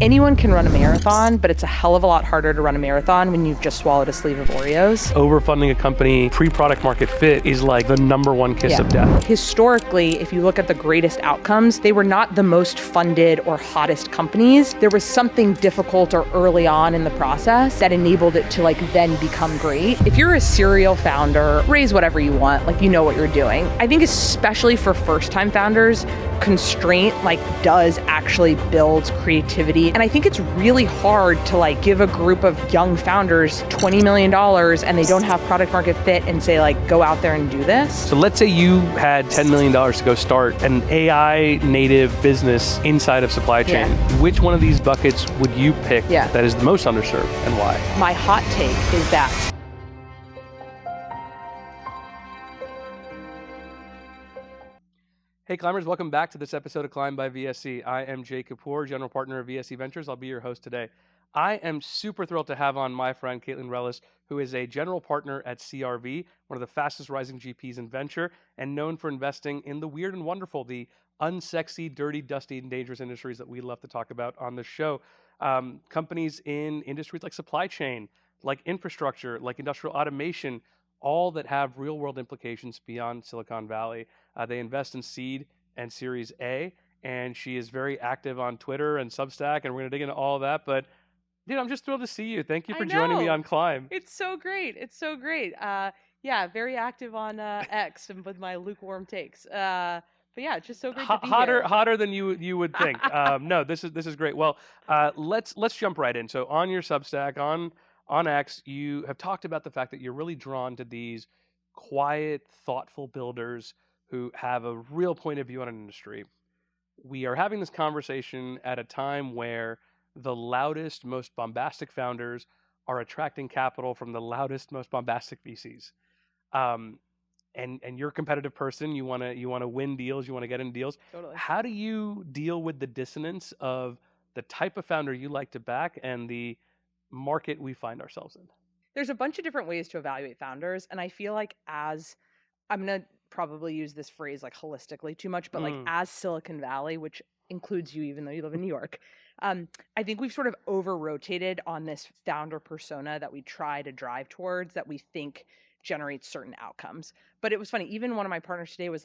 Anyone can run a marathon, but it's a hell of a lot harder to run a marathon when you've just swallowed a sleeve of Oreos. Overfunding a company pre-product market fit is like the number one kiss of death. Historically, if you look at the greatest outcomes, they were not the most funded or hottest companies. There was something difficult or early on in the process that enabled it to then become great. If you're a serial founder, raise whatever you want, you know what you're doing. I think especially for first-time founders, constraint does actually build creativity. And I think it's really hard to give a group of young founders $20 million and they don't have product market fit and say go out there and do this. So let's say you had $10 million to go start an AI native business inside of supply chain. Yeah. Which one of these buckets would you pick Yeah. that is the most underserved and why? My hot take is that Hey climbers, welcome back to this episode of Climb by VSC. I am Jay Kapoor, General Partner of VSC Ventures. I'll be your host today. I am super thrilled to have on my friend Caitlin Rellas, who is a General Partner at CRV, one of the fastest rising GPs in venture, and known for investing in the weird and wonderful, the unsexy, dirty, dusty, and dangerous industries that we love to talk about on the show. Companies in industries like supply chain, like infrastructure, like industrial automation, all that have real world implications beyond Silicon Valley. They invest in seed and Series A, and she is very active on Twitter and Substack, and we're going to dig into all of that. But, dude, I'm just thrilled to see you. Thank you for joining me on Climb. It's so great. It's so great. Very active on X and with my lukewarm takes. But yeah, it's just so great to be here. Hotter than you would think. No, this is great. Well, let's jump right in. So on your Substack, on X, you have talked about the fact that you're really drawn to these quiet, thoughtful builders who have a real point of view on an industry. We are having this conversation at a time where the loudest, most bombastic founders are attracting capital from the loudest, most bombastic VCs. And you're a competitive person. You want to win deals. You want to get in deals. Totally. How do you deal with the dissonance of the type of founder you like to back and the market we find ourselves in? There's a bunch of different ways to evaluate founders, and I feel like as I'm gonna probably use this phrase holistically too much, but as Silicon Valley, which includes you, even though you live in New York, I think we've sort of over-rotated on this founder persona that we try to drive towards that we think generates certain outcomes. But it was funny, even one of my partners today was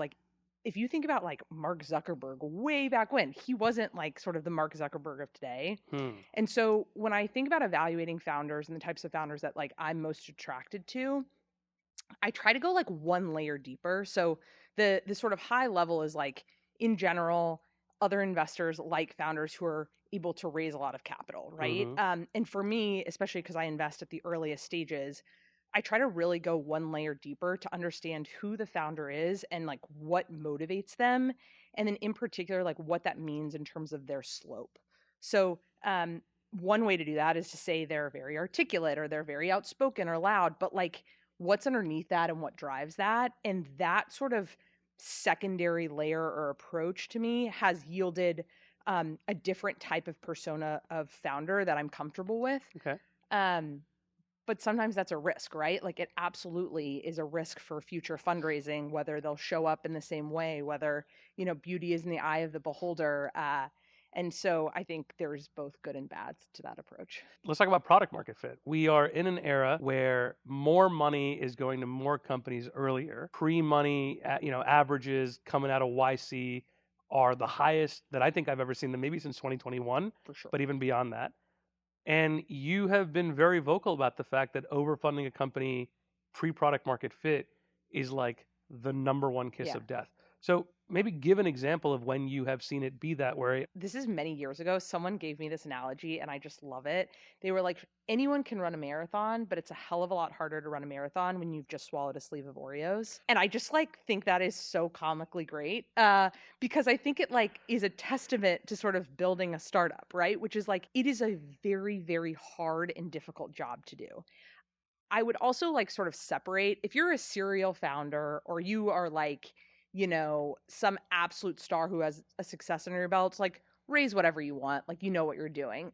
if you think about Mark Zuckerberg way back when, he wasn't sort of the Mark Zuckerberg of today. And so when I think about evaluating founders and the types of founders that I'm most attracted to, I try to go one layer deeper. So the sort of high level is in general, other investors like founders who are able to raise a lot of capital, right? And for me, especially because I invest at the earliest stages, I try to really go one layer deeper to understand who the founder is and what motivates them. And then in particular, what that means in terms of their slope. So one way to do that is to say they're very articulate or they're very outspoken or loud, but what's underneath that and what drives that. And that sort of secondary layer or approach to me has yielded a different type of persona of founder that I'm comfortable with. Okay. But sometimes that's a risk, right? It absolutely is a risk for future fundraising, whether they'll show up in the same way, whether, beauty is in the eye of the beholder. And so I think there's both good and bad to that approach. Let's talk about product market fit. We are in an era where more money is going to more companies earlier. Pre-money, averages coming out of YC are the highest that I think I've ever seen them, maybe since 2021, For sure. but even beyond that. And you have been very vocal about the fact that overfunding a company pre-product market fit is the number one kiss of death. So maybe give an example of when you have seen it be that way. This is many years ago. Someone gave me this analogy and I just love it. They were anyone can run a marathon, but it's a hell of a lot harder to run a marathon when you've just swallowed a sleeve of Oreos. And I just think that is so comically great because I think it is a testament to sort of building a startup, right? Which is it is a very, very hard and difficult job to do. I would also sort of separate if you're a serial founder or you are some absolute star who has a success under your belt, raise whatever you want, you know what you're doing.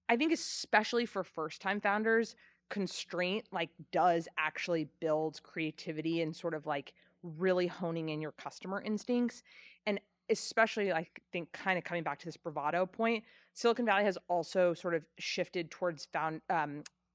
I think especially for first-time founders, constraint does actually build creativity and sort of really honing in your customer instincts. And especially I think kind of coming back to this bravado point, Silicon Valley has also sort of shifted towards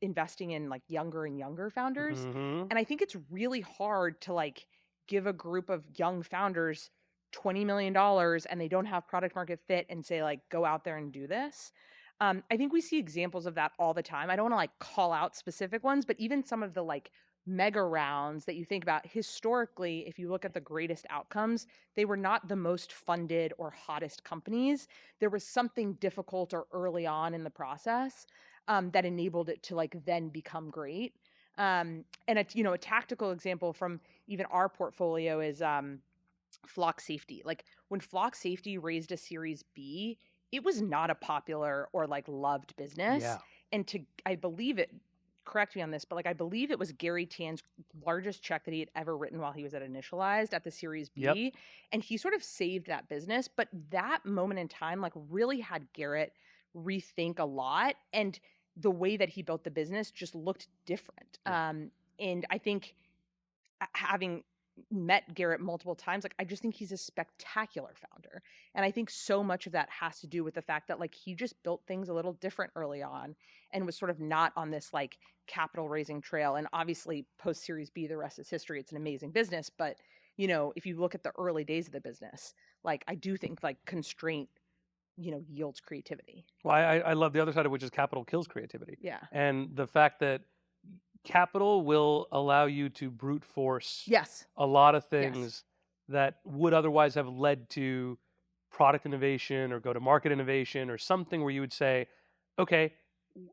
investing in like younger and younger founders. Mm-hmm. And I think it's really hard to like give a group of young founders $20 million and they don't have product market fit and say like go out there and do this. I think we see examples of that all the time. I don't want to like call out specific ones, but even some of the like mega rounds that you think about historically, if you look at the greatest outcomes, they were not the most funded or hottest companies. There was something difficult or early on in the process that enabled it to like then become great. And a tactical example from even our portfolio is Flock Safety. Like when Flock Safety raised a Series B, it was not a popular or like loved business. Yeah. And I believe it, correct me on this, but like I believe it was Gary Tan's largest check that he had ever written while he was at Initialized at the Series Yep. B. And he sort of saved that business. But that moment in time, like really had Garrett rethink a lot. And the way that he built the business just looked different. Yeah. And I think having met Garrett multiple times, like I just think he's a spectacular founder. And I think so much of that has to do with the fact that like he just built things a little different early on and was sort of not on this like capital raising trail. And obviously post Series B, the rest is history. It's an amazing business. But if you look at the early days of the business, like I do think like constraint, yields creativity. Well, I love the other side of which is capital kills creativity. Yeah. And the fact that capital will allow you to brute force Yes. a lot of Yes. things that would otherwise have led to product innovation or go to market innovation or something where you would say, okay,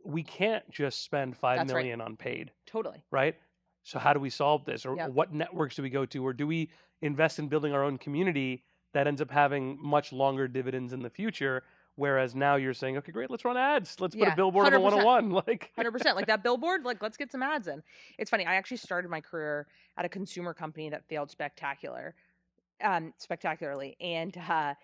we can't just spend five That's right. million on paid, Totally. right? So how do we solve this? Or Yep. what networks do we go to? Or do we invest in building our own community that ends up having much longer dividends in the future? Whereas now you're saying, okay, great, let's run ads. Let's put a Yeah. billboard on the 100%. 101. Like 100%. Like that billboard, like let's get some ads in. It's funny. I actually started my career at a consumer company that failed spectacularly. And at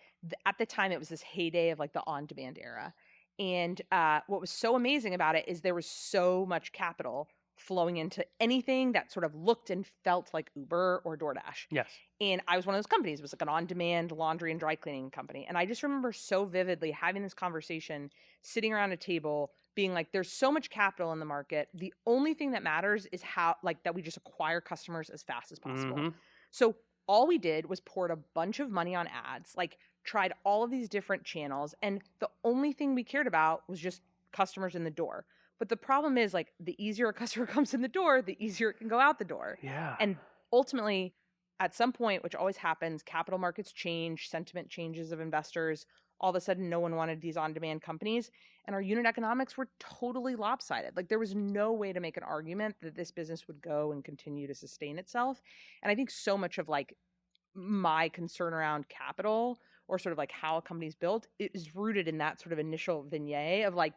the time, it was this heyday of like the on-demand era. And what was so amazing about it is there was so much capital flowing into anything that sort of looked and felt like Uber or DoorDash. yes. And I was one of those companies. It was like an on-demand laundry and dry cleaning company. And I just remember so vividly having this conversation, sitting around a table, being like, there's so much capital in the market. The only thing that matters is how, like, that we just acquire customers as fast as possible. Mm-hmm. So all we did was poured a bunch of money on ads, like tried all of these different channels. And the only thing we cared about was just customers in the door. But the problem is like the easier a customer comes in the door, the easier it can go out the door. Yeah. And ultimately, at some point, which always happens, capital markets change, sentiment changes of investors. All of a sudden, no one wanted these on-demand companies, and our unit economics were totally lopsided. Like there was no way to make an argument that this business would go and continue to sustain itself. And I think so much of like my concern around capital or sort of like how a company's built is rooted in that sort of initial vignette of like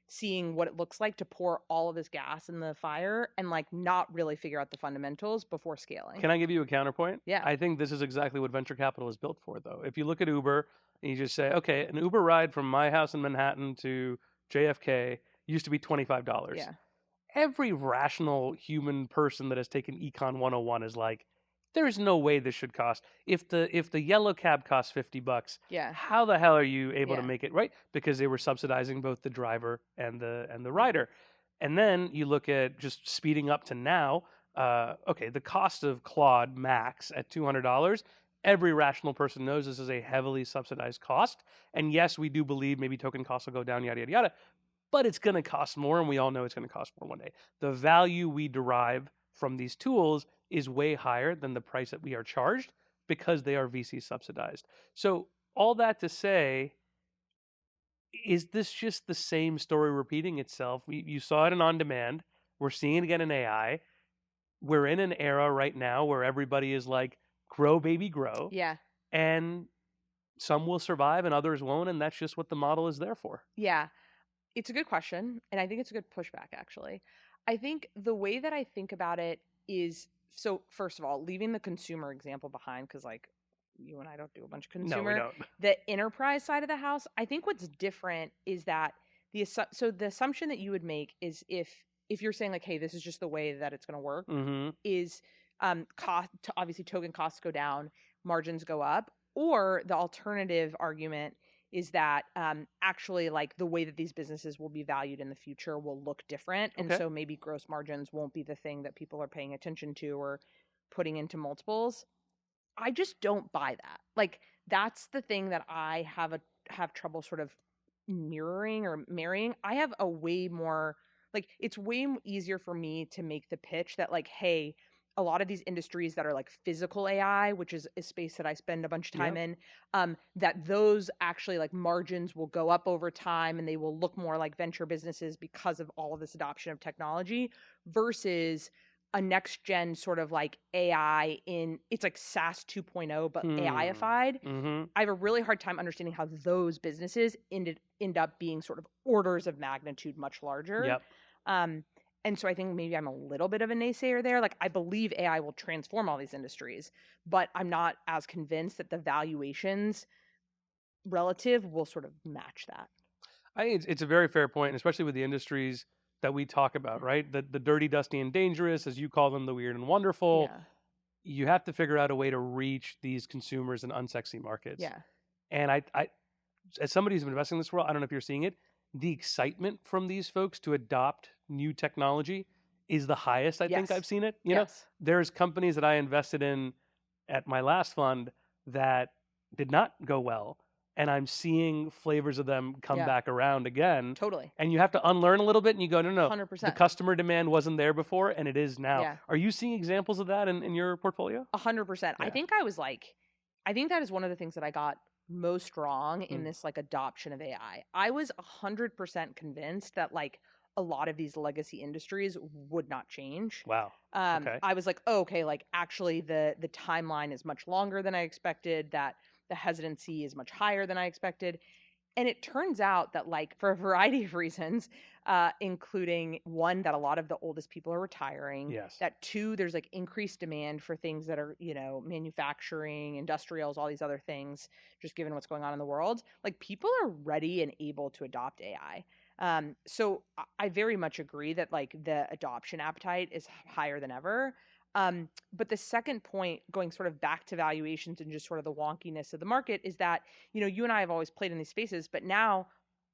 seeing what it looks like to pour all of this gas in the fire and like not really figure out the fundamentals before scaling. Can I give you a counterpoint? Yeah. I think this is exactly what venture capital is built for, though. If you look at Uber and you just say, okay, an Uber ride from my house in Manhattan to JFK used to be $25. Yeah. Every rational human person that has taken Econ 101 is like, there's no way this should cost. If the yellow cab costs $50, Yeah. how the hell are you able to Yeah. make it right? Because they were subsidizing both the driver and the rider. And then you look at just speeding up to now. Okay, the cost of Claude Max at $200. Every rational person knows this is a heavily subsidized cost. And yes, we do believe maybe token costs will go down, yada yada yada. But it's going to cost more, and we all know it's going to cost more one day. The value we derive from these tools is way higher than the price that we are charged because they are VC subsidized. So all that to say, is this just the same story repeating itself? You saw it in on demand. We're seeing it again in AI. We're in an era right now where everybody is like, grow, baby, grow. Yeah. And some will survive and others won't. And that's just what the model is there for. Yeah. It's a good question. And I think it's a good pushback, actually. I think the way that I think about it is so, first of all, leaving the consumer example behind, because like you and I don't do a bunch of No, we consumer, don't. the enterprise side of the house, I think what's different is that so the assumption that you would make is if you're saying like, hey, this is just the way that it's going to work, Mm-hmm. is obviously token costs go down, margins go up, Or the alternative argument is that actually, like, the way that these businesses will be valued in the future will look different. And Okay. so maybe gross margins won't be the thing that people are paying attention to or putting into multiples. I just don't buy that. Like, that's the thing that I have trouble sort of mirroring or marrying. I have a way more, like, it's way easier for me to make the pitch that, like, hey, a lot of these industries that are like physical AI, which is a space that I spend a bunch of time Yep. in, that those actually, like, margins will go up over time and they will look more like venture businesses because of all of this adoption of technology versus a next gen sort of like AI in it's like SaaS 2.0 but Hmm. AIified. Mm-hmm. I have a really hard time understanding how those businesses end up being sort of orders of magnitude much larger. Yep. Um, and so I think maybe I'm a little bit of a naysayer there. Like, I believe AI will transform all these industries, but I'm not as convinced that the valuations relative will sort of match that. I think it's a very fair point, and especially with the industries that we talk about, right? The dirty, dusty, and dangerous, as you call them, the weird and wonderful. Yeah. You have to figure out a way to reach these consumers in unsexy markets. Yeah. And as somebody who's been investing in this world, I don't know if you're seeing it. The excitement from these folks to adopt new technology is the highest I think Yes. I've seen it. Yes. There's companies that I invested in at my last fund that did not go well, and I'm seeing flavors of them come Yeah. back around again. Totally. And you have to unlearn a little bit, and you go, no, no, the 100%. customer demand wasn't there before, and it is now. Yeah. Are you seeing examples of that in your portfolio? 100%. Yeah. I think that is one of the things that I got most wrong in Mm. this, like, adoption of AI. I was 100% convinced that, like, a lot of these legacy industries would not change. Wow. Okay. I was like, oh, okay, like, actually the timeline is much longer than I expected, that the hesitancy is much higher than I expected. And it turns out that, like, for a variety of reasons, including one, that a lot of the oldest people are retiring, Yes. that two, there's like increased demand for things that are, manufacturing, industrials, all these other things, just given what's going on in the world. Like, people are ready and able to adopt AI. So I very much agree that, like, the adoption appetite is higher than ever. But the second point, going sort of back to valuations and just sort of the wonkiness of the market, is that, you and I have always played in these spaces, but now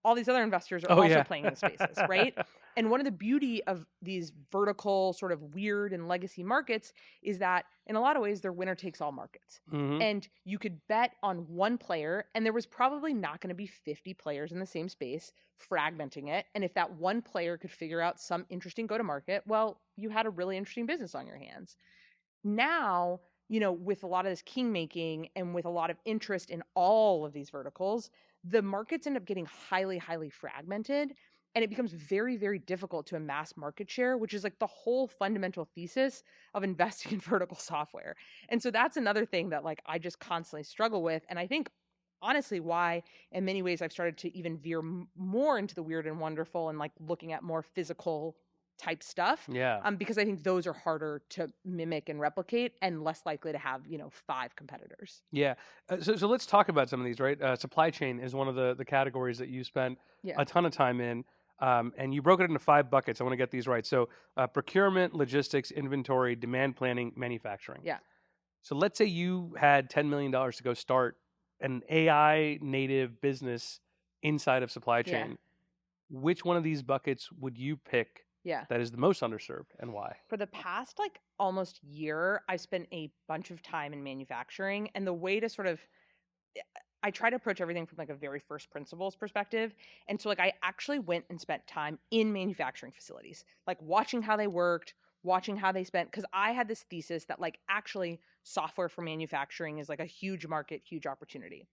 all these other investors are Oh also yeah. playing in the spaces, right? And one of the beauty of these vertical, sort of weird and legacy markets is that in a lot of ways they're winner takes all markets. Hmm. And you could bet on one player, and there was probably not going to be 50 players in the same space fragmenting it. And if that one player could figure out some interesting go to market, well, you had a really interesting business on your hands. Now, with a lot of this king making and with a lot of interest in all of these verticals, the markets end up getting highly, highly fragmented. And it becomes very, very difficult to amass market share, which is like the whole fundamental thesis of investing in vertical software. And so that's another thing that, like, I just constantly struggle with. And I think, honestly, why in many ways I've started to even veer more into the weird and wonderful and, like, looking at more physical type stuff, Yeah. because I think those are harder to mimic and replicate and less likely to have, five competitors. Yeah. So let's talk about some of these, right? Supply chain is one of the categories that you spent Yeah. a ton of time in, and you broke it into 5 buckets. I want to get these right. So procurement, logistics, inventory, demand planning, manufacturing. Yeah. So let's say you had $10 million to go start an AI native business inside of supply Yeah. chain. Which one of these buckets would you pick Yeah. that is the most underserved, and why? For the past, like, almost year, I've spent a bunch of time in manufacturing, and the way to sort of I try to approach everything from, like, a very first principles perspective. And so, like, I actually went and spent time in manufacturing facilities, like, watching how they worked, watching how they spent, because I had this thesis that, like, actually software for manufacturing is like a huge market, huge opportunity.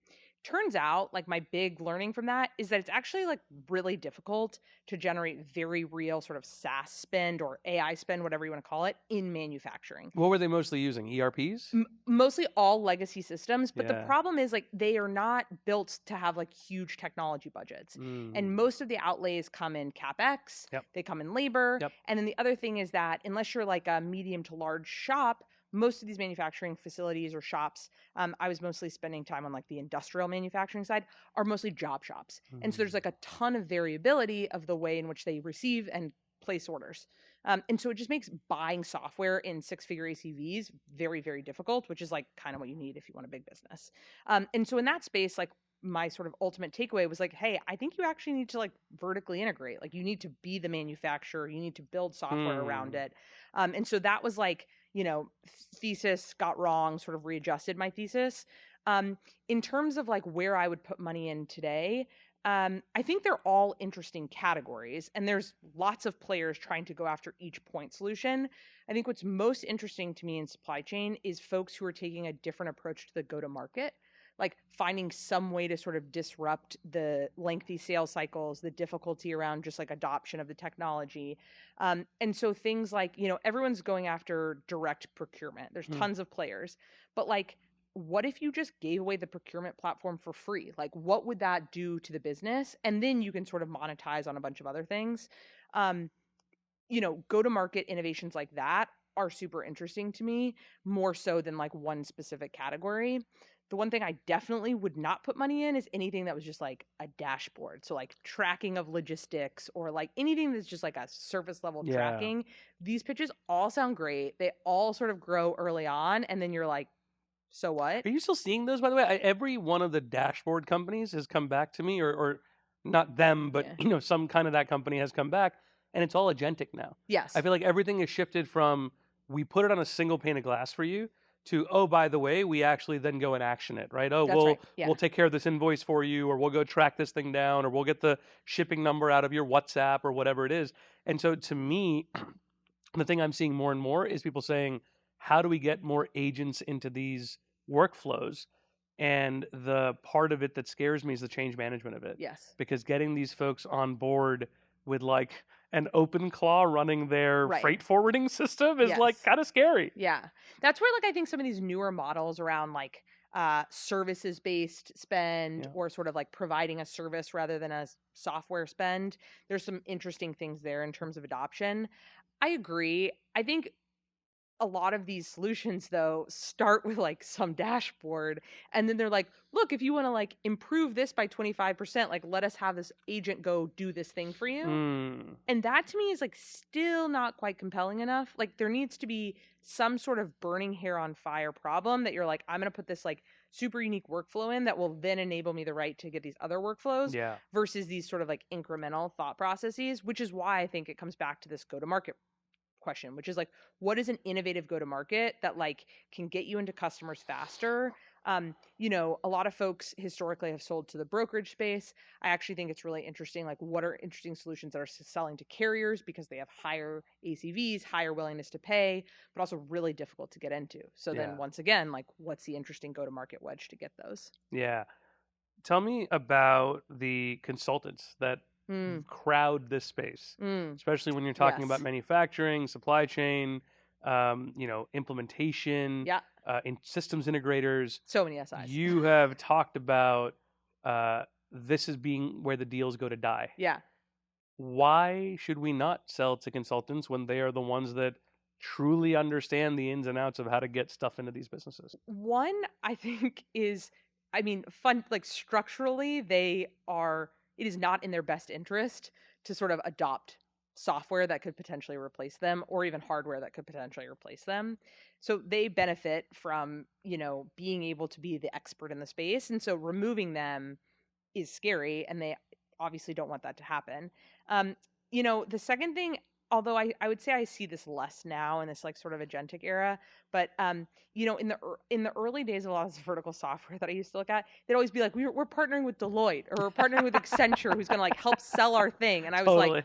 Turns out, like, my big learning from that is that it's actually, like, really difficult to generate very real sort of SaaS spend or AI spend, whatever you want to call it, in manufacturing. What were they mostly using? ERPs? Mostly all legacy systems, but the Yeah. problem is, like, they are not built to have, like, huge technology budgets. Mm. And most of the outlays come in CapEx, Yep. they come in labor. Yep. And then the other thing is that unless you're like a medium to large shop, most of these manufacturing facilities or shops, I was mostly spending time on, like, the industrial manufacturing side, are mostly job shops. And so there's, Mm. like, a ton of variability of the way in which they receive and place orders. And so it just makes buying software in six-figure ACVs very, very difficult, which is like kind of what you need if you want a big business. And so in that space, like my sort of ultimate takeaway was like, hey, I think you actually need to like vertically integrate. Like you need to be the manufacturer, you need to build software around Hmm. it. And so that was like, thesis got wrong, sort of readjusted my thesis. In terms of like where I would put money in today, I think they're all interesting categories, and there's lots of players trying to go after each point solution. I think what's most interesting to me in supply chain is folks who are taking a different approach to the go to market, like finding some way to sort of disrupt the lengthy sales cycles, the difficulty around just like adoption of the technology. And so things like, everyone's going after direct procurement. There's Hmm. tons of players, but like, what if you just gave away the procurement platform for free? Like, what would that do to the business? And then you can sort of monetize on a bunch of other things. Um, Go to market innovations like that are super interesting to me, more so than like one specific category. The one thing I definitely would not put money in is anything that was just like a dashboard. So, like tracking of logistics or like anything that's just like a surface level Yeah. tracking. These pitches all sound great. They all sort of grow early on. And then you're like, so what? Are you still seeing those, by the way? Every one of the dashboard companies has come back to me, or not them, but Yeah. some kind of that company has come back, and it's all agentic now. I Yes. feel like everything is shifted from we put it on a single pane of glass for you to, oh, by the way, we actually then go and action it, right? Oh, That's right. we'll Yeah. take care of this invoice for you, or we'll go track this thing down, or we'll get the shipping number out of your WhatsApp or whatever it is. And so to me, the thing I'm seeing more and more is people saying, how do we get more agents into these workflows? And the part of it that scares me is the change management of it. Yes. Because getting these folks on board with like an open claw running their Right. freight forwarding system is like Yes. kind of scary. Yeah. That's where like I think some of these newer models around like services based spend Yeah. or sort of like providing a service rather than a software spend, there's some interesting things there in terms of adoption. I agree. I think a lot of these solutions though start with like some dashboard, and then they're like, look, if you want to like improve this by 25%, like let us have this agent go do this thing for you. Mm. And that to me is like still not quite compelling enough. Like there needs to be some sort of burning hair on fire problem that you're like, I'm going to put this like super unique workflow in that will then enable me the right to get these other workflows Yeah. versus these sort of like incremental thought processes, which is why I think it comes back to this go to market question, which is like, what is an innovative go to market that like can get you into customers faster? A lot of folks historically have sold to the brokerage space. I actually think it's really interesting, like what are interesting solutions that are selling to carriers because they have higher ACVs, higher willingness to pay, but also really difficult to get into. So then Yeah. once again, like what's the interesting go to market wedge to get those? Yeah. Tell me about the consultants that Mm, crowd this space, mm, especially when you're talking about yes. manufacturing, supply chain, implementation, Yeah. in systems integrators. So many SIs. You have talked about this as being where the deals go to die. Yeah. Why should we not sell to consultants when they are the ones that truly understand the ins and outs of how to get stuff into these businesses? One, I think is, I mean, fun, like structurally, it is not in their best interest to sort of adopt software that could potentially replace them or even hardware that could potentially replace them. So they benefit from, being able to be the expert in the space. And so removing them is scary, and they obviously don't want that to happen. Um, the second thing, although I would say I see this less now in this like sort of agentic era, but in the early days of a lot of this vertical software that I used to look at, they'd always be like, we're partnering with Deloitte or we're partnering with Accenture who's gonna like help sell our thing. And I was like, Totally.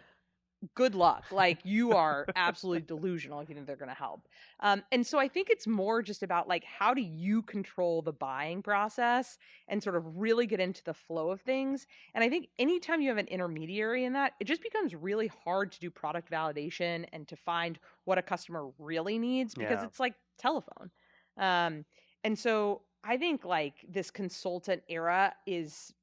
good luck. Like you are absolutely delusional if you think they're going to help. And so I think it's more just about like, how do you control the buying process and sort of really get into the flow of things? And I think anytime you have an intermediary in that, it just becomes really hard to do product validation and to find what a customer really needs because Yeah. it's like telephone. Um, and so I think like this consultant era is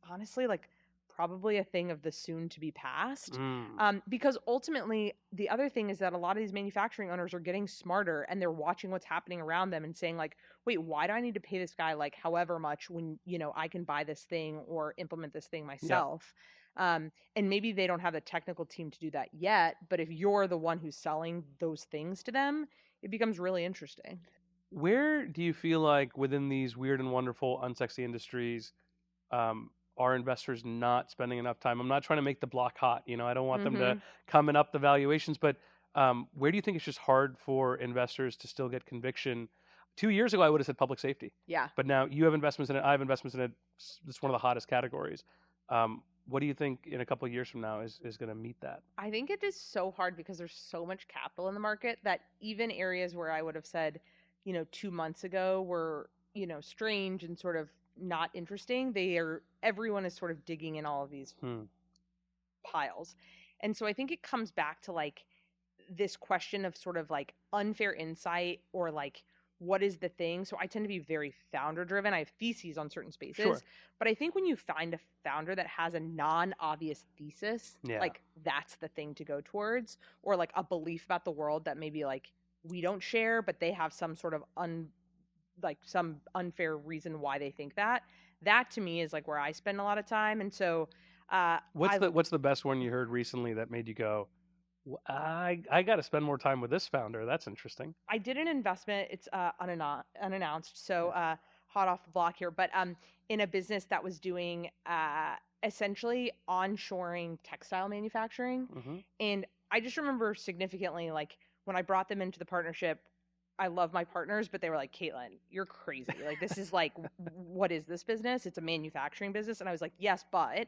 honestly like probably a thing of the soon to be past. Mm. Because ultimately the other thing is that a lot of these manufacturing owners are getting smarter and they're watching what's happening around them and saying like, wait, why do I need to pay this guy like however much when I can buy this thing or implement this thing Yep. myself? And maybe they don't have the technical team to do that yet, but if you're the one who's selling those things to them, it becomes really interesting. Where do you feel like within these weird and wonderful, unsexy industries, are investors not spending enough time? I'm not trying to make the block hot. I don't want them to Mm-hmm. come and up the valuations, but where do you think it's just hard for investors to still get conviction? 2 years ago, I would have said public safety, Yeah. but now you have investments in it. I have investments in it. It's one of the hottest categories. What do you think in a couple of years from now is going to meet that? I think it is so hard because there's so much capital in the market that even areas where I would have said, 2 months ago were, strange and sort of not interesting, everyone is sort of digging in all of these Hmm. piles. And so I think it comes back to like this question of sort of like unfair insight or like what is the thing. So I tend to be very founder driven. I have theses on certain spaces, Sure. but I think when you find a founder that has a non-obvious thesis, Yeah. like that's the thing to go towards, or like a belief about the world that maybe like we don't share, but they have some sort of like some unfair reason why they think that. That to me is like where I spend a lot of time. And so What's I the best one you heard recently that made you go, I got to spend more time with this founder. That's interesting. I did an investment. It's unannounced, so Yeah. hot off the block here. But in a business that was doing essentially onshoring textile manufacturing, Hmm. and I just remember significantly like when I brought them into the partnership. I love my partners, but they were like, Caitlin, you're crazy. Like, this is like, what is this business? It's a manufacturing business. And I was like, yes, but.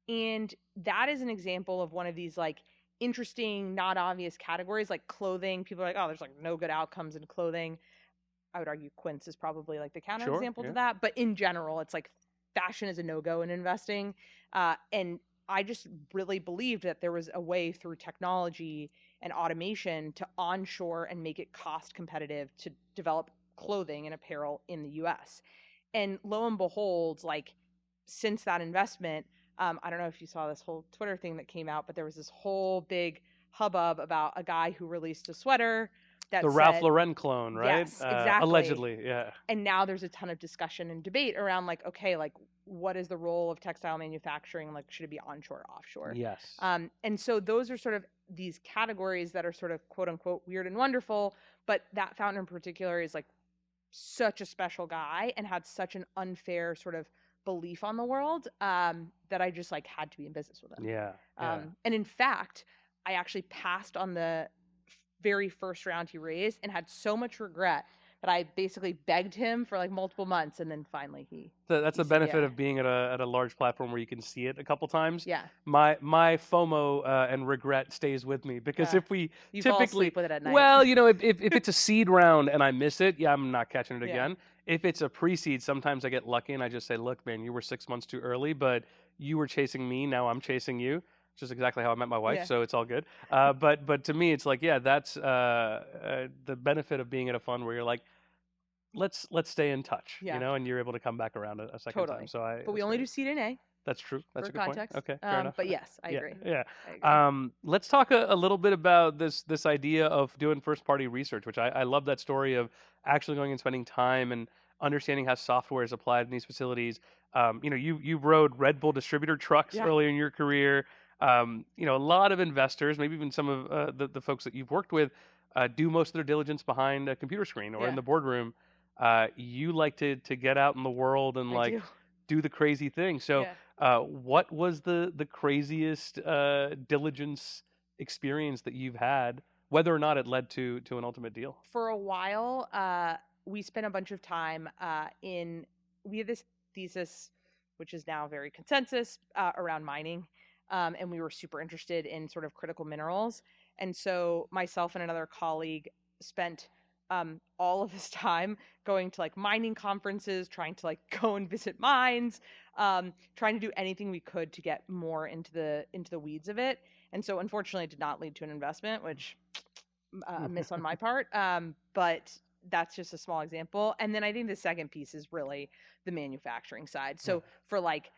And that is an example of one of these like interesting, not obvious categories like clothing. People are like, oh, there's like no good outcomes in clothing. I would argue Quince is probably like the Sure. counterexample to Yeah. that. But in general, it's like fashion is a no go in investing. And I just really believed that there was a way through technology and automation to onshore and make it cost competitive to develop clothing and apparel in the US. And lo and behold, like since that investment, I don't know if you saw this whole Twitter thing that came out, but there was this whole big hubbub about a guy who released a sweater The that Ralph said, Lauren clone, right? yes, exactly. Allegedly. Yeah. And now there's a ton of discussion and debate around like, okay, like what is the role of textile manufacturing? Like, should it be onshore or offshore? Yes. And so those are sort of these categories that are sort of quote unquote weird and wonderful, but that founder in particular is like such a special guy and had such an unfair sort of belief on the world that I just like had to be in business with him. Yeah. Yeah. And in fact, I actually passed on the very first round he raised and had so much regret that I basically begged him for like multiple months, and then finally So that's he the said benefit yeah, of being at a large platform where you can see it a couple times. yeah. My FOMO and regret stays with me because if we You fall typically, asleep with it at night. well, if it's a seed round and I miss it, yeah, I'm not catching it Yeah, again. If it's a pre-seed, sometimes I get lucky and I just say, look, man, you were 6 months too early, but you were chasing me. Now I'm chasing you. Which is exactly how I met my wife, yeah, so it's all good. But to me, it's like, yeah, that's the benefit of being at a fund where you're like, let's stay in touch, yeah, and you're able to come back around a second time. totally. So But we that's only great. do seed and A That's true. That's for a good point. context. Okay, fair enough. But yes, I Yeah, agree. yeah. I agree. Let's talk a little bit about this idea of doing first party research, which I love that story of actually going and spending time and understanding how software is applied in these facilities. You rode Red Bull distributor trucks Yeah, earlier in your career. A lot of investors, maybe even some of the folks that you've worked with, do most of their diligence behind a computer screen or in yeah, the boardroom. You like to get out in the world and I do. like do the crazy thing. So, Yeah. what was the craziest diligence experience that you've had, whether or not it led to an ultimate deal? For a while, we spent a bunch of time we had this thesis, which is now very consensus around mining. And we were super interested in sort of critical minerals. And so myself and another colleague spent all of this time going to like mining conferences, trying to like go and visit mines, trying to do anything we could to get more into the weeds of it. And so unfortunately it did not lead to an investment, which a miss on my part. But that's just a small example. And then I think the second piece is really the manufacturing side. Yeah. So for like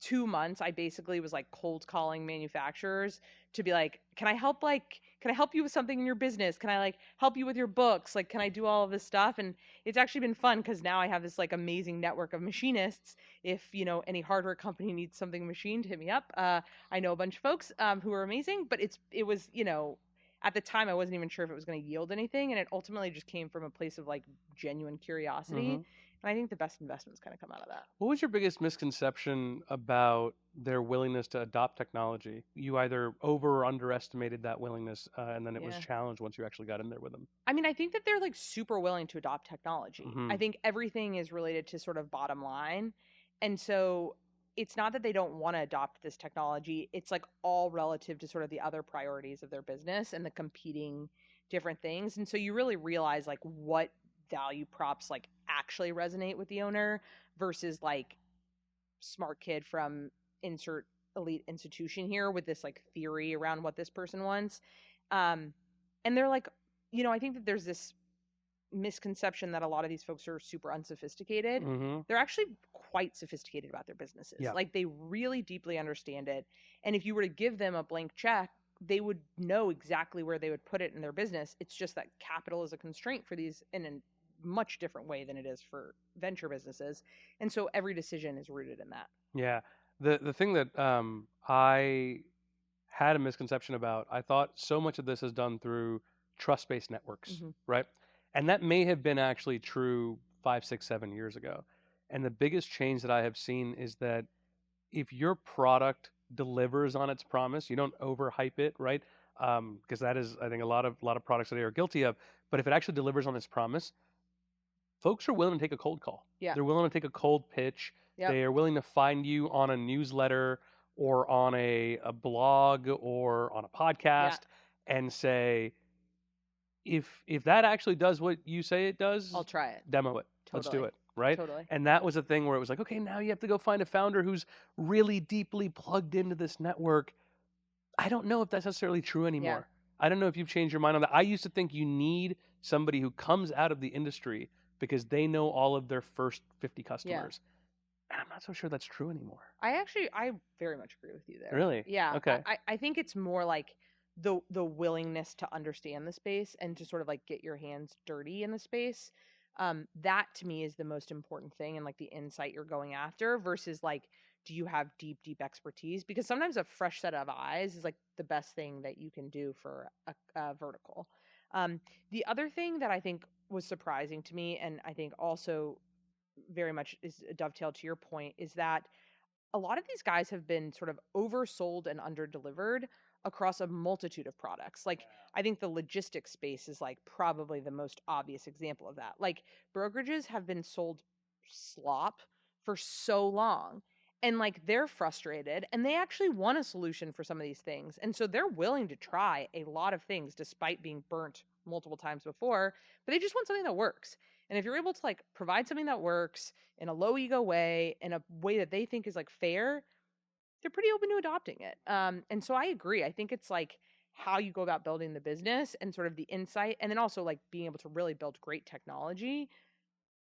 2 months, I basically was like cold calling manufacturers to be like, can I help you with something in your business? Can I like help you with your books? Like, can I do all of this stuff? And it's actually been fun because now I have this like amazing network of machinists. If, any hardware company needs something machined, hit me up. I know a bunch of folks who are amazing, but it was, at the time I wasn't even sure if it was going to yield anything. And it ultimately just came from a place of like genuine curiosity. Mm-hmm. And I think the best investments kind of come out of that. What was your biggest misconception about their willingness to adopt technology? You either over or underestimated that willingness, and then it was Yeah. challenged once you actually got in there with them. I mean, I think that they're like super willing to adopt technology. Mm-hmm. I think everything is related to sort of bottom line. And so it's not that they don't want to adopt this technology, it's like all relative to sort of the other priorities of their business and the competing different things. And so you really realize like what value props like actually resonate with the owner versus like smart kid from insert elite institution here with this like theory around what this person wants. Um, and they're like, I think that there's this misconception that a lot of these folks are super unsophisticated. Mm-hmm. They're actually quite sophisticated about their businesses. Yeah. Like they really deeply understand it. And if you were to give them a blank check, they would know exactly where they would put it in their business. It's just that capital is a constraint for these in a much different way than it is for venture businesses. And so every decision is rooted in that. Yeah. The thing that I had a misconception about, I thought so much of this is done through trust-based networks, Mm-hmm. right? And that may have been actually true 5, 6, 7 years ago. And the biggest change that I have seen is that if your product delivers on its promise, you don't overhype it, right? Because that is, I think, a lot of products today are guilty of. But if it actually delivers on its promise, folks are willing to take a cold call. Yeah. They're willing to take a cold pitch. Yep. They are willing to find you on a newsletter or on a blog or on a Yeah. podcast and say, if that actually does what you say it does, I'll try it. demo it. Let's do Totally. it. Right. Totally. And that was a thing where it was like, okay, now you have to go find a founder who's really deeply plugged into this network. I don't know if that's necessarily true Yeah. anymore. I don't know if you've changed your mind on that. I used to think you need somebody who comes out of the industry because they know all of their first 50 Yeah. customers. And I'm not so sure that's true anymore. I very much agree with you there. Really? Yeah. Okay. I think it's more like the willingness to understand the space and to sort of like get your hands dirty in the space. That to me is the most important thing and like the insight you're going after versus like, do you have deep, deep expertise? Because sometimes a fresh set of eyes is like the best thing that you can do for a vertical. Um, the other thing that I think was surprising to me, and I think also very much is a dovetail to your point, is that a lot of these guys have been sort of oversold and underdelivered across a multitude of products. Like, I think the logistics space is like probably the most obvious example of that. Like, brokerages have been sold slop for so long. And like they're frustrated and they actually want a solution for some of these things. And so they're willing to try a lot of things despite being burnt multiple times before, but they just want something that works. And if you're able to like provide something that works in a low ego way, in a way that they think is like fair, they're pretty open to adopting it. And so I agree. I think it's like how you go about building the business and sort of the insight, and then also like being able to really build great technology.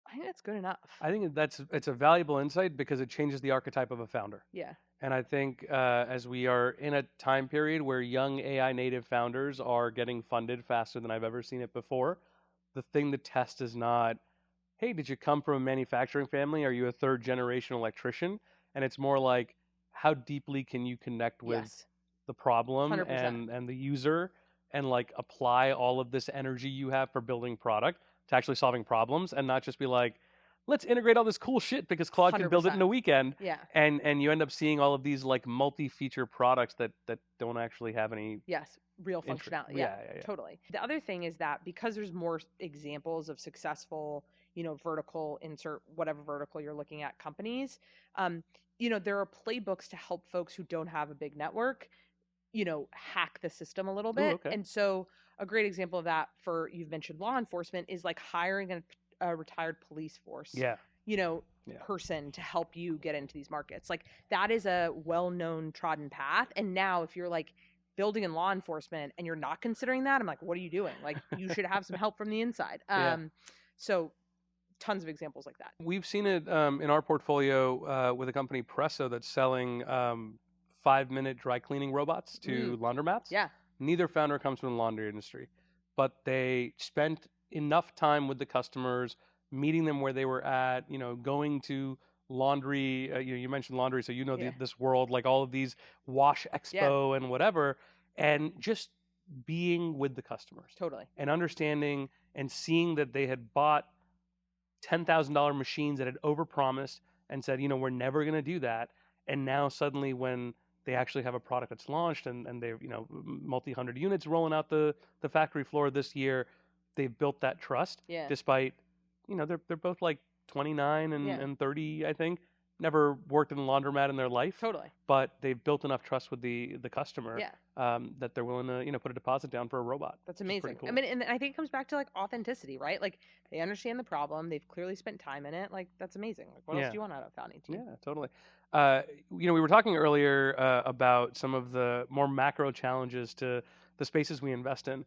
I think that's good enough. I think it's a valuable insight because it changes the archetype of a founder. Yeah. And I think as we are in a time period where young AI native founders are getting funded faster than I've ever seen it before, the thing to test is not, hey, did you come from a manufacturing family? Are you a third generation electrician? And it's more like, how deeply can you connect with Yes. the problem 100%. and the user and like apply all of this energy you have for building product to actually solving problems and not just be like, let's integrate all this cool shit because Claude can build it in a 100%. weekend. Yeah. And you end up seeing all of these like multi-feature products that don't actually have any Yes. Real interest. functionality. Yeah, totally. The other thing is that because there's more examples of successful, vertical insert, whatever vertical you're looking at companies, there are playbooks to help folks who don't have a big network, hack the system a little Ooh, bit. okay. And so a great example of that for, you've mentioned law enforcement, is like hiring a retired police force, Yeah. person to help you get into these markets. Like that is a well-known trodden path. And now if you're like building in law enforcement and you're not considering that, I'm like, what are you doing? Like you should have some help from the inside. Yeah. So tons of examples like that. We've seen it in our portfolio with a company, Preso, that's selling 5-minute dry cleaning robots to laundromats. Yeah. Neither founder comes from the laundry industry, but they spent enough time with the customers, meeting them where they were at, going to laundry. You mentioned laundry, so Yeah. this world, like all of these Wash Yeah. Expo and whatever, and just being with the customers Totally. and understanding and seeing that they had bought $10,000 machines that had overpromised and said, we're never going to do that. And now suddenly, when they actually have a product that's launched and they're, multi-hundred units rolling out the factory floor this year, they've built that trust. Yeah. Despite, they're both like 29 Yeah. and 30, I think. Never worked in a laundromat in their life. Totally. But they've built enough trust with the customer Yeah. that they're willing to, put a deposit down for a robot. That's amazing. Cool. I mean, and I think it comes back to like authenticity, right? Like they understand the problem. They've clearly spent time in it. Like that's amazing. Like what else do you want out of a founding team? Yeah, totally. We were talking earlier about some of the more macro challenges to the spaces we invest in.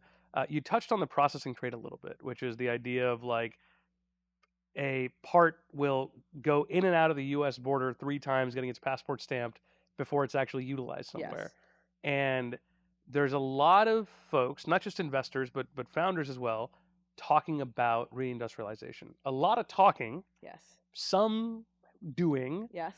You touched on the processing trade a little bit, which is the idea of like a part will go in and out of the U.S. border 3 times, getting its passport stamped before it's actually utilized somewhere. Yes. And there's a lot of folks, not just investors, but founders as well, talking about reindustrialization. A lot of talking. Yes. Some doing. Yes.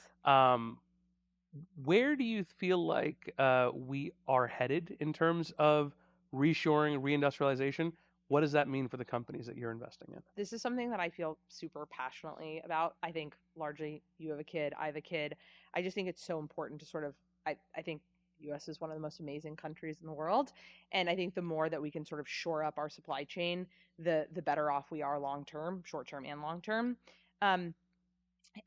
Where do you feel like we are headed in terms of reshoring, reindustrialization? What does that mean for the companies that you're investing in? This is something that I feel super passionately about. I think largely you have a kid, I have a kid. I just think it's so important to sort of, I think US is one of the most amazing countries in the world. And I think the more that we can sort of shore up our supply chain, the better off we are long term, short term and long term. And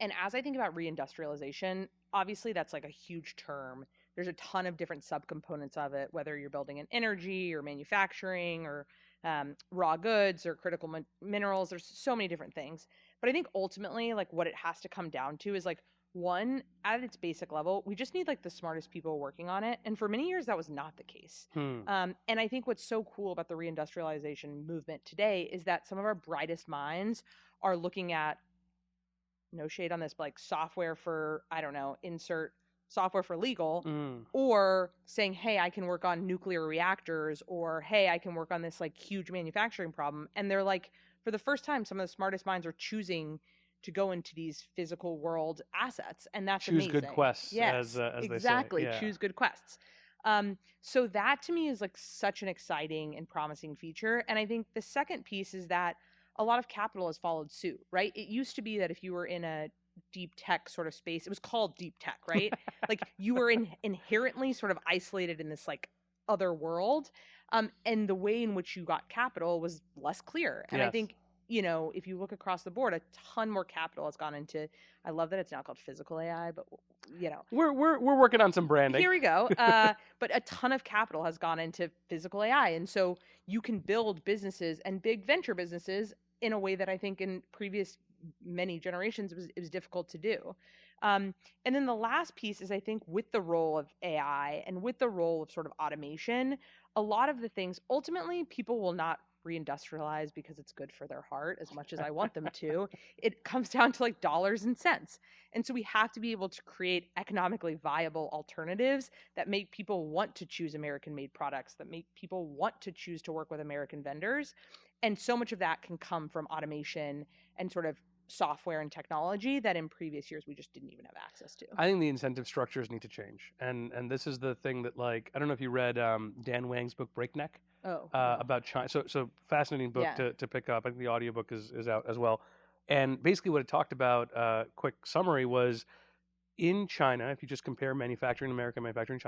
as I think about reindustrialization, obviously that's like a huge term. There's a ton of different subcomponents of it, whether you're building in energy or manufacturing or raw goods or critical minerals. There's so many different things. But I think ultimately, like what it has to come down to is like one, at its basic level, we just need like the smartest people working on it. And for many years, that was not the case. And I think what's so cool about the reindustrialization movement today is that some of our brightest minds are looking at, no shade on this, but like software for, I don't know, insert software for legal, or saying, hey, I can work on nuclear reactors, or hey, I can work on this like huge manufacturing problem. And they're like, for the first time, some of the smartest minds are choosing to go into these physical world assets. And that's choose amazing. Good quests, yes, as exactly. They say. Yeah. Choose good quests. So that to me is like such an exciting and promising feature. And I think the second piece is that a lot of capital has followed suit, right? It used to be that if you were in a deep tech sort of space, it was called deep tech, right? Like you were inherently sort of isolated in this like other world. And the way in which you got capital was less clear. And I think, if you look across the board, a ton more capital has gone into, I love that it's now called physical AI, but we're working on some branding. Here we go. But a ton of capital has gone into physical AI. And so you can build businesses and big venture businesses in a way that I think in previous many generations it was difficult to do. And then the last piece is I think with the role of AI and with the role of sort of automation, a lot of the things ultimately people will not reindustrialize because it's good for their heart as much as I want them to. It comes down to like dollars and cents. And so we have to be able to create economically viable alternatives that make people want to choose American made products, that make people want to choose to work with American vendors. And so much of that can come from automation and sort of software and technology that in previous years we just didn't even have access to. I think the incentive structures need to change. And this is the thing that, like, I don't know if you read Dan Wang's book Breakneck. About China. So fascinating book to pick up. I think the audiobook is out as well. And basically what it talked about, quick summary, was in China, if you just compare manufacturing in America, manufacturing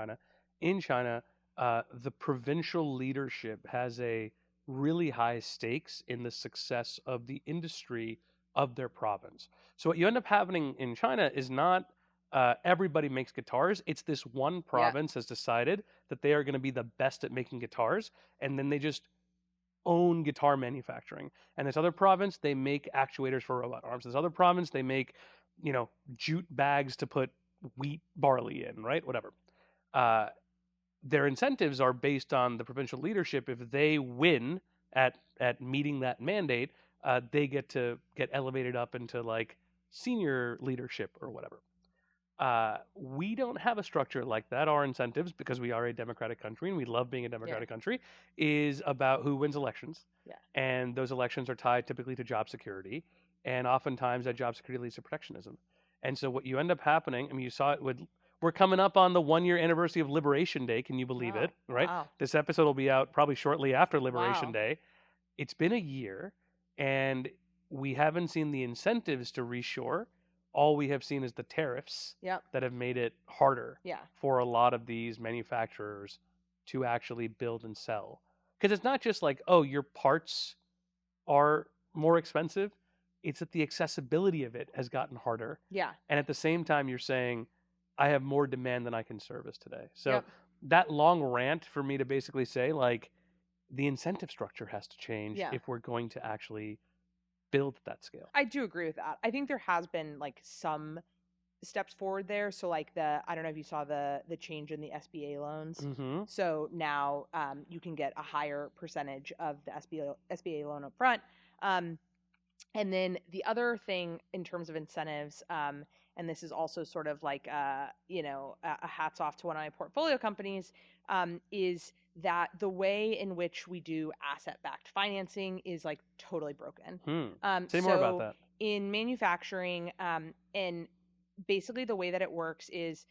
in China, the provincial leadership has a really high stakes in the success of the industry of their province. So what you end up having in China is not everybody makes guitars. It's this one province has decided that they are going to be the best at making guitars, and then they just own guitar manufacturing. And this other province, they make actuators for robot arms. This other province, they make, jute bags to put wheat barley in, right? Whatever. Their incentives are based on the provincial leadership. If they win at meeting that mandate, they get to get elevated up into like senior leadership or whatever. We don't have a structure like that. Our incentives, because we are a democratic country and we love being a democratic country, is about who wins elections. Yeah. And those elections are tied typically to job security. And oftentimes that job security leads to protectionism. And so what you end up happening, I mean, you saw it with, we're coming up on the 1 year anniversary of Liberation Day. Can you believe Wow. it? Right? Wow. This episode will be out probably shortly after Liberation Wow. Day. It's been a year and we haven't seen the incentives to reshore. All we have seen is the tariffs Yep. that have made it harder Yeah. for a lot of these manufacturers to actually build and sell. Because it's not just like, oh, your parts are more expensive. It's that the accessibility of it has gotten harder. Yeah. And at the same time, you're saying, I have more demand than I can service today. So Yep. that long rant for me to basically say, like, the incentive structure has to change Yeah. if we're going to actually build at that scale. I do agree with that. I think there has been like some steps forward there. So like I don't know if you saw the change in the SBA loans. Mm-hmm. So now you can get a higher percentage of the SBA loan up front. And then the other thing in terms of incentives, and this is also sort of like, a hats off to one of my portfolio companies, is that the way in which we do asset-backed financing is like totally broken. Say more about that. In manufacturing, and basically the way that it works is,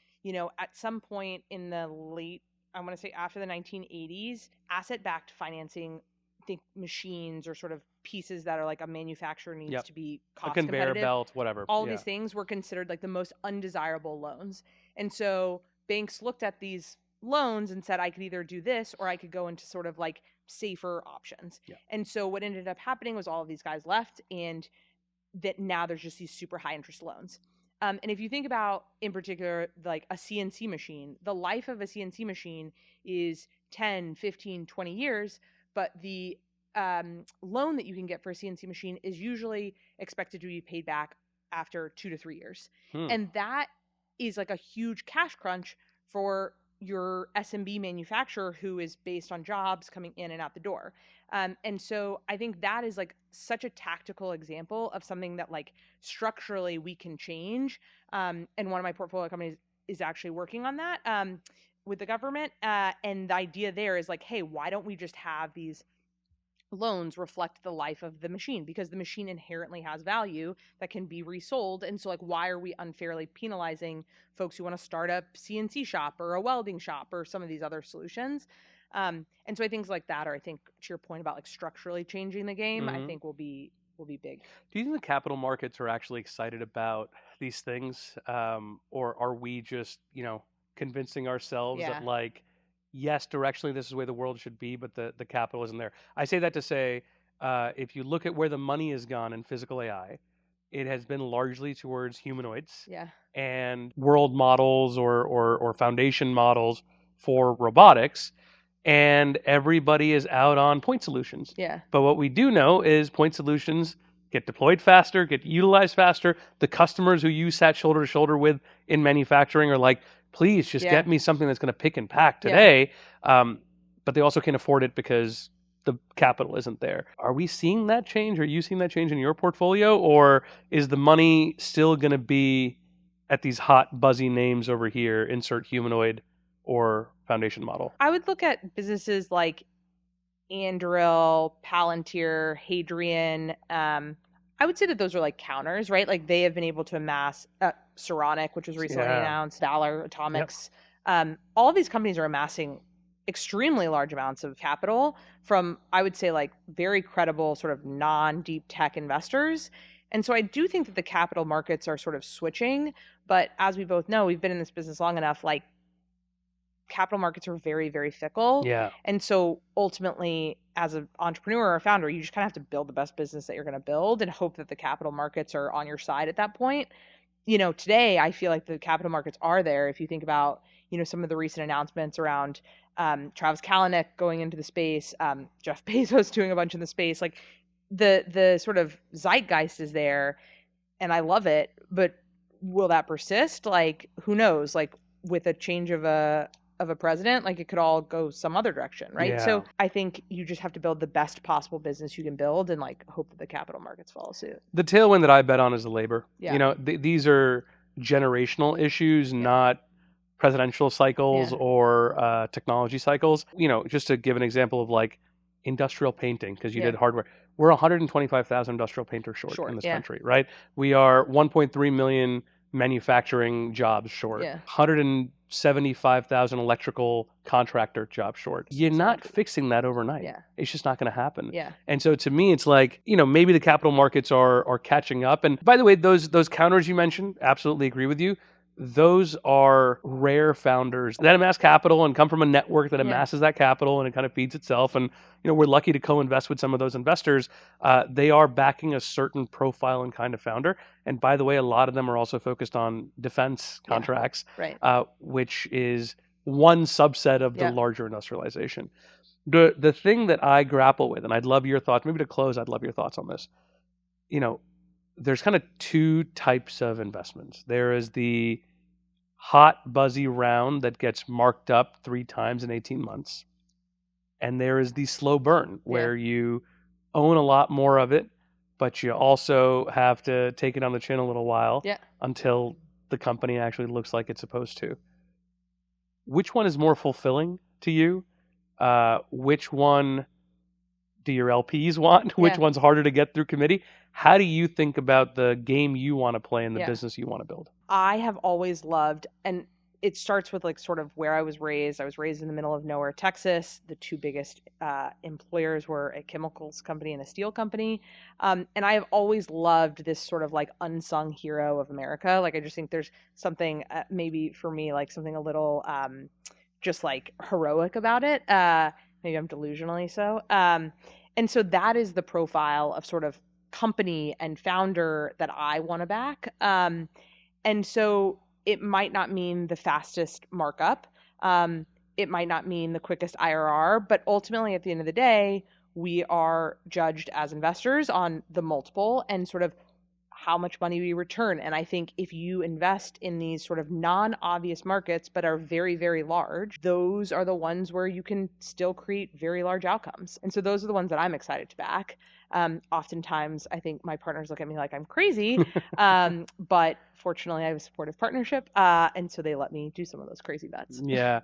at some point in the late, I want to say after the 1980s, asset-backed financing, think machines or sort of pieces that are like a manufacturer needs to be cost a conveyor competitive. belt, whatever. All these things were considered like the most undesirable loans. And so banks looked at these loans and said, I could either do this or I could go into sort of like safer options. Yeah. And so what ended up happening was all of these guys left, and that now there's just these super high interest loans. And if you think about, in particular, like a CNC machine, the life of a CNC machine is 10, 15, 20 years, but the loan that you can get for a CNC machine is usually expected to be paid back after 2 to 3 years. And that is like a huge cash crunch for your SMB manufacturer who is based on jobs coming in and out the door. And so I think that is like such a tactical example of something that like structurally we can change. And one of my portfolio companies is actually working on that with the government. And the idea there is like, hey, why don't we just have these loans reflect the life of the machine, because the machine inherently has value that can be resold. And so like, why are we unfairly penalizing folks who want to start a CNC shop or a welding shop or some of these other solutions? And so I think things like that are, I think, to your point about like structurally changing the game, I think will be big. Do you think the capital markets are actually excited about these things? Or are we just, convincing ourselves that like, yes, directionally this is the way the world should be, but the capital isn't there? I say that to say, if you look at where the money has gone in physical AI, it has been largely towards humanoids and world models or foundation models for robotics. And everybody is out on point solutions. But what we do know is point solutions get deployed faster, get utilized faster. The customers who you sat shoulder to shoulder with in manufacturing are like, please just get me something that's going to pick and pack today. But they also can't afford it because the capital isn't there. Are we seeing that change? Are you seeing that change in your portfolio? Or is the money still going to be at these hot, buzzy names over here, insert humanoid or foundation model? I would look at businesses like Anduril, Palantir, Hadrian. I would say that those are like counters, right? Like they have been able to amass Saronic, which was recently announced, Valor Atomics. All of these companies are amassing extremely large amounts of capital from, I would say, like very credible sort of non-deep tech investors. And so I do think that the capital markets are sort of switching. But as we both know, we've been in this business long enough, like capital markets are very, very fickle. And so ultimately, as an entrepreneur or a founder, you just kind of have to build the best business that you're going to build and hope that the capital markets are on your side at that point. Today, I feel like the capital markets are there. If you think about, some of the recent announcements around Travis Kalanick going into the space, Jeff Bezos doing a bunch in the space, like the sort of zeitgeist is there, and I love it. But will that persist? Like, who knows? Like with a change of a of a president, like it could all go some other direction, right? Yeah. So I think you just have to build the best possible business you can build and like hope that the capital markets follow suit. The tailwind that I bet on is the labor. Yeah. You know, these are generational issues, not presidential cycles or technology cycles. You know, just to give an example of like industrial painting, because you did hardware. We're 125,000 industrial painters short in this country, right? We are 1.3 million manufacturing jobs short, 175,000 electrical contractor jobs short. You're not fixing that overnight. It's just not going to happen. And so to me, it's like, you know, maybe the capital markets are catching up. And by the way, those counters you mentioned, absolutely agree with you. Those are rare founders that amass capital and come from a network that amasses that capital and it kind of feeds itself. And, you know, we're lucky to co-invest with some of those investors. They are backing a certain profile and kind of founder. And by the way, a lot of them are also focused on defense contracts, which is one subset of the larger industrialization. The thing that I grapple with, and I'd love your thoughts, maybe to close, I'd love your thoughts on this. You know, there's kind of two types of investments. There is the hot, buzzy round that gets marked up 3 times in 18 months. And there is the slow burn where you own a lot more of it, but you also have to take it on the chin a little while until the company actually looks like it's supposed to. Which one is more fulfilling to you? Which one do your LPs want? Which one's harder to get through committee? How do you think about the game you want to play and the business you want to build? I have always loved, and it starts with like sort of where I was raised. I was raised in the middle of nowhere, Texas. The two biggest employers were a chemicals company and a steel company. And I have always loved this sort of like unsung hero of America. Like I just think there's something maybe for me, like something a little just like heroic about it. Maybe I'm delusionally so. And so that is the profile of sort of company and founder that I want to back. And so it might not mean the fastest markup. It might not mean the quickest IRR, but ultimately at the end of the day, we are judged as investors on the multiple and sort of how much money we return. And I think if you invest in these sort of non-obvious markets, but are very, very large, those are the ones where you can still create very large outcomes. And so those are the ones that I'm excited to back. Oftentimes, I think my partners look at me like I'm crazy, but fortunately, I have a supportive partnership, and so they let me do some of those crazy bets. Yeah.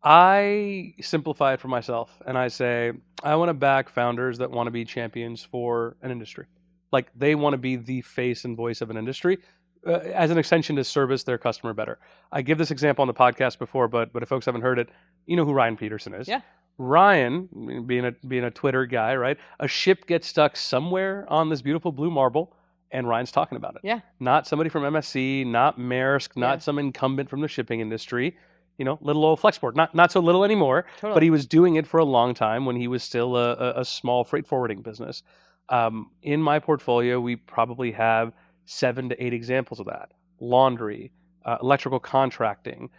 I simplify it for myself, and I say, I want to back founders that want to be champions for an industry. Like, they want to be the face and voice of an industry as an extension to service their customer better. I give this example on the podcast before, but if folks haven't heard it, you know who Ryan Peterson is. Yeah. Ryan, being a Twitter guy, right? A ship gets stuck somewhere on this beautiful blue marble, and Ryan's talking about it. Yeah. Not somebody from MSC, not Maersk, not some incumbent from the shipping industry. You know, little old Flexport. Not so little anymore, but he was doing it for a long time when he was still a small freight forwarding business. In my portfolio, we probably have 7 to 8 examples of that. Laundry, electrical contracting,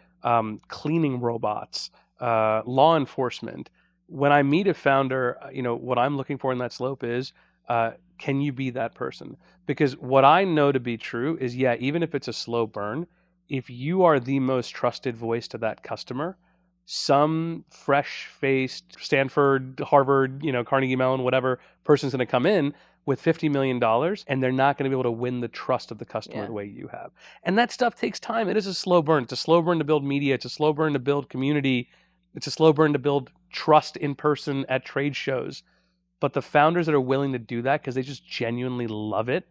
cleaning robots, law enforcement. When I meet a founder, you know, what I'm looking for in that slope is, can you be that person? Because what I know to be true is, even if it's a slow burn, if you are the most trusted voice to that customer, some fresh-faced Stanford, Harvard, you know, Carnegie Mellon, whatever person's going to come in with $50 million, and they're not going to be able to win the trust of the customer the way you have. And that stuff takes time. It is a slow burn. It's a slow burn to build media. It's a slow burn to build community. It's a slow burn to build trust in person at trade shows. But the founders that are willing to do that because they just genuinely love it,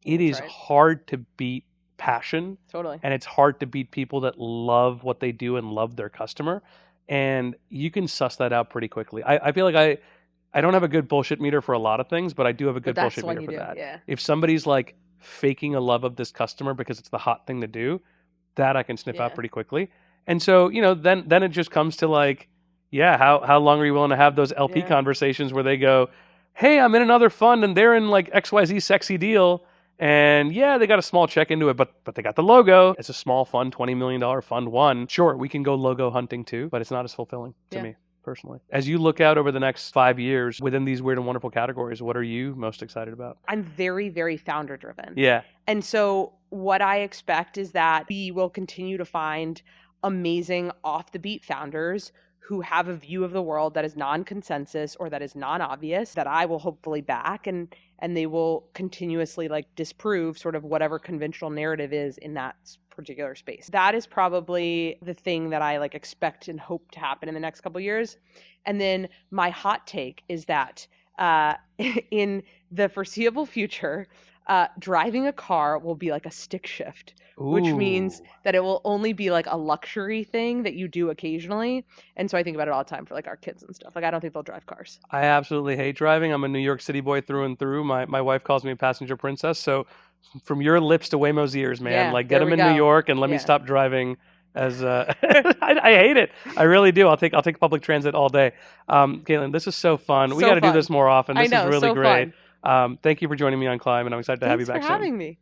it is hard to beat passion. Totally. And it's hard to beat people that love what they do and love their customer. And you can suss that out pretty quickly. I feel like I don't have a good bullshit meter for a lot of things, but I do have a good bullshit meter for that. Yeah. If somebody's like faking a love of this customer because it's the hot thing to do, that I can sniff out pretty quickly. And so, you know, then it just comes to like, how long are you willing to have those LP conversations where they go, hey, I'm in another fund and they're in like XYZ sexy deal. And they got a small check into it, but they got the logo. It's a small fund, $20 million fund one. Sure, we can go logo hunting too, but it's not as fulfilling to me personally. As you look out over the next 5 years within these weird and wonderful categories, what are you most excited about? I'm very, very founder driven. Yeah. And so what I expect is that we will continue to find amazing off the beat founders who have a view of the world that is non-consensus or that is non-obvious that I will hopefully back, and they will continuously like disprove sort of whatever conventional narrative is in that particular space. That is probably the thing that I like expect and hope to happen in the next couple of years. And then my hot take is that in the foreseeable future, driving a car will be like a stick shift, which means that it will only be like a luxury thing that you do occasionally. And so I think about it all the time for like our kids and stuff. Like, I don't think they'll drive cars. I absolutely hate driving. I'm a New York City boy through and through. My wife calls me a passenger princess. So from your lips to Waymo's ears, man, Yeah, like get there him we in New go. York and let me Yeah. stop driving. As I hate it. I really do. I'll take public transit all day. Caitlin, this is so fun. We So got to do fun. this more often. I This know, is really so great. fun. Thank you for joining me on Climb, and I'm excited to have you Thanks back for soon. having me.